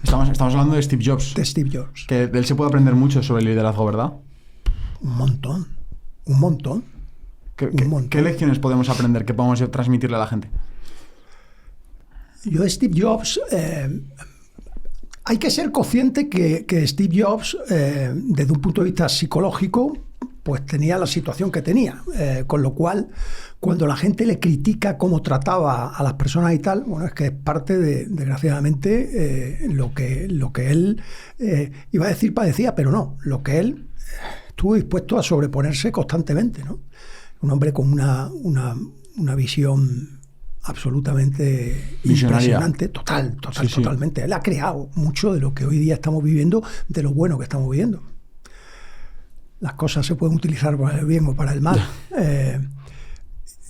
Estamos hablando de Steve Jobs. De Steve Jobs. Que de él se puede aprender mucho sobre el liderazgo, ¿verdad? Un montón. ¿Qué lecciones podemos aprender, que podemos transmitirle a la gente? Yo de Steve Jobs... hay que ser consciente que Steve Jobs, desde un punto de vista psicológico, pues tenía la situación que tenía. Con lo cual, cuando la gente le critica cómo trataba a las personas y tal, bueno, es que es parte de, desgraciadamente, lo que él, iba a decir padecía, pero no, lo que él estuvo dispuesto a sobreponerse constantemente, ¿no? Un hombre con una visión absolutamente impresionante, totalmente. Él ha creado mucho de lo que hoy día estamos viviendo, de lo bueno que estamos viviendo. Las cosas se pueden utilizar para el bien o para el mal.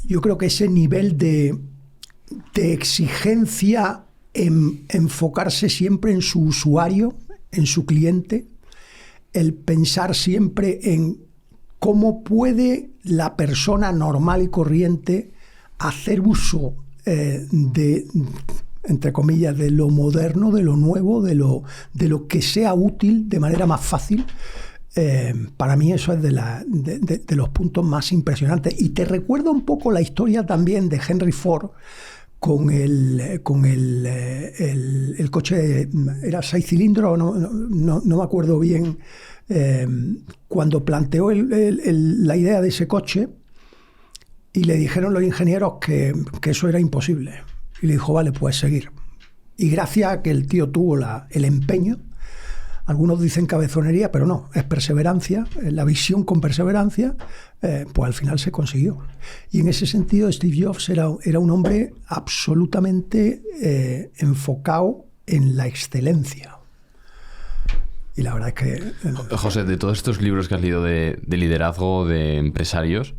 Yo creo que ese nivel de exigencia en enfocarse siempre en su usuario, en su cliente, el pensar siempre en cómo puede la persona normal y corriente hacer uso de, entre comillas, de lo moderno, de lo nuevo, de lo que sea útil de manera más fácil. Para mí eso es de los puntos más impresionantes. Y te recuerda un poco la historia también de Henry Ford con el coche, era 6 cilindros, no me acuerdo bien, cuando planteó la idea de ese coche, y le dijeron los ingenieros que eso era imposible. Y le dijo, vale, pues seguir. Y gracias a que el tío tuvo el empeño, algunos dicen cabezonería, pero no, es perseverancia, la visión con perseverancia, pues al final se consiguió. Y en ese sentido Steve Jobs era un hombre absolutamente enfocado en la excelencia. Y la verdad es que... José, de todos estos libros que has leído de liderazgo, de empresarios,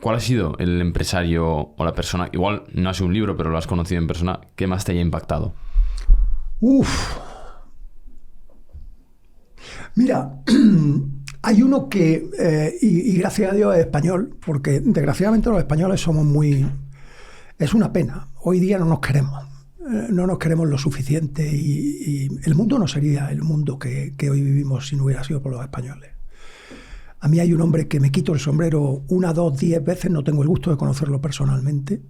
¿cuál ha sido el empresario o la persona, igual no ha sido un libro, pero lo has conocido en persona, que más te haya impactado? Mira, hay uno que, y gracias a Dios es español, porque desgraciadamente los españoles somos muy... Es una pena. Hoy día no nos queremos lo suficiente y el mundo no sería el mundo que hoy vivimos si no hubiera sido por los españoles. A mí hay un hombre que me quito el sombrero 1, 2, 10 veces, no tengo el gusto de conocerlo personalmente,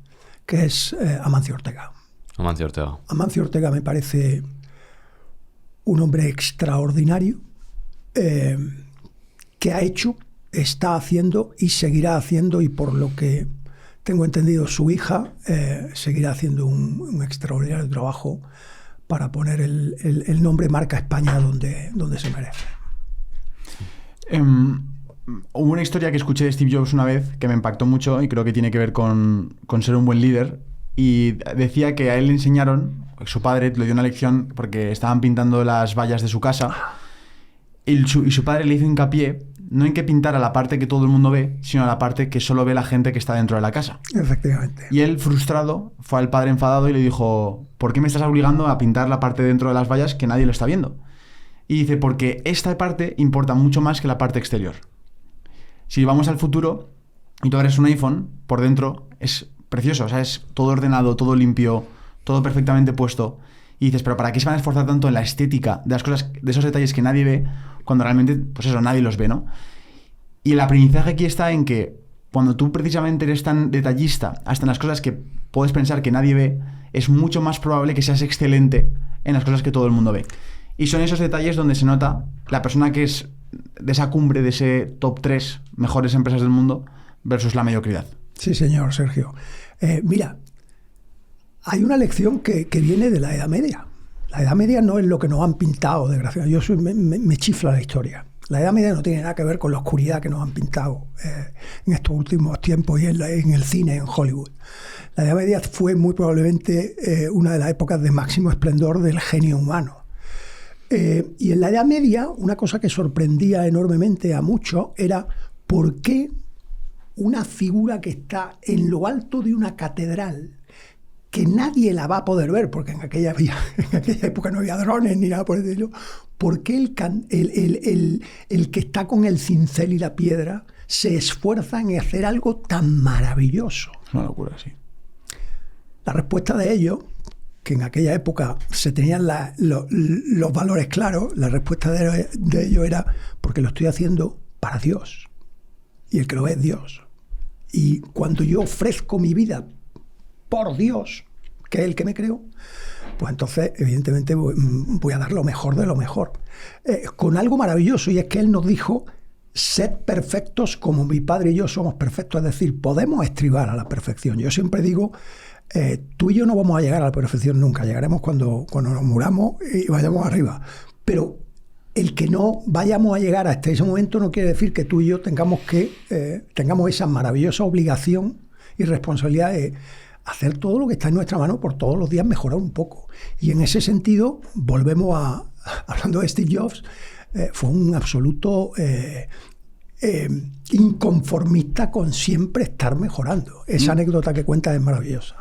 que es Amancio Ortega. Amancio Ortega me parece un hombre extraordinario que ha hecho, está haciendo y seguirá haciendo, y por lo que tengo entendido su hija seguirá haciendo un extraordinario trabajo para poner el nombre marca España donde se merece. Hubo una historia que escuché de Steve Jobs una vez que me impactó mucho y creo que tiene que ver con ser un buen líder, y decía que a él le enseñaron, su padre le dio una lección porque estaban pintando las vallas de su casa y su padre le hizo hincapié no en que pintara la parte que todo el mundo ve, sino la parte que solo ve la gente que está dentro de la casa. Efectivamente. Y él, frustrado, fue al padre enfadado y le dijo, ¿por qué me estás obligando a pintar la parte dentro de las vallas que nadie lo está viendo? Y dice, porque esta parte importa mucho más que la parte exterior. Si vamos al futuro y tú abres un iPhone, por dentro es precioso, o sea, es todo ordenado, todo limpio, todo perfectamente puesto. Y dices, pero ¿para qué se van a esforzar tanto en la estética de las cosas, de esos detalles que nadie ve, cuando realmente, pues eso, nadie los ve, ¿no? Y el aprendizaje aquí está en que cuando tú precisamente eres tan detallista, hasta en las cosas que puedes pensar que nadie ve, es mucho más probable que seas excelente en las cosas que todo el mundo ve. Y son esos detalles donde se nota la persona que es de esa cumbre, de ese top 3 mejores empresas del mundo versus la mediocridad. Sí, señor Sergio. Mira, hay una lección que viene de la Edad Media. La Edad Media no es lo que nos han pintado, desgraciadamente. Me chifla la historia. La Edad Media no tiene nada que ver con la oscuridad que nos han pintado en estos últimos tiempos y en el cine, en Hollywood. La Edad Media fue muy probablemente una de las épocas de máximo esplendor del genio humano. Y en la Edad Media, una cosa que sorprendía enormemente a muchos era por qué una figura que está en lo alto de una catedral, que nadie la va a poder ver, porque en aquella época no había drones ni nada por el estilo, ¿por qué el que está con el cincel y la piedra se esfuerza en hacer algo tan maravilloso? Es una locura, sí. La respuesta de ellos que en aquella época se tenían los valores claros, la respuesta de ellos era porque lo estoy haciendo para Dios. Y el que lo ve es Dios. Y cuando yo ofrezco mi vida por Dios, que es el que me creó, pues entonces evidentemente voy a dar lo mejor de lo mejor. Con algo maravilloso, y es que Él nos dijo: sed perfectos como mi Padre y yo somos perfectos. Es decir, podemos estribar a la perfección. Yo siempre digo, tú y yo no vamos a llegar a la perfección nunca. Llegaremos cuando nos muramos y vayamos arriba. Pero el que no vayamos a llegar hasta ese momento no quiere decir que tú y yo tengamos esa maravillosa obligación y responsabilidad de hacer todo lo que está en nuestra mano por todos los días mejorar un poco. Y en ese sentido, volvemos hablando de Steve Jobs, fue un absoluto inconformista con siempre estar mejorando. Esa anécdota que cuenta es maravillosa.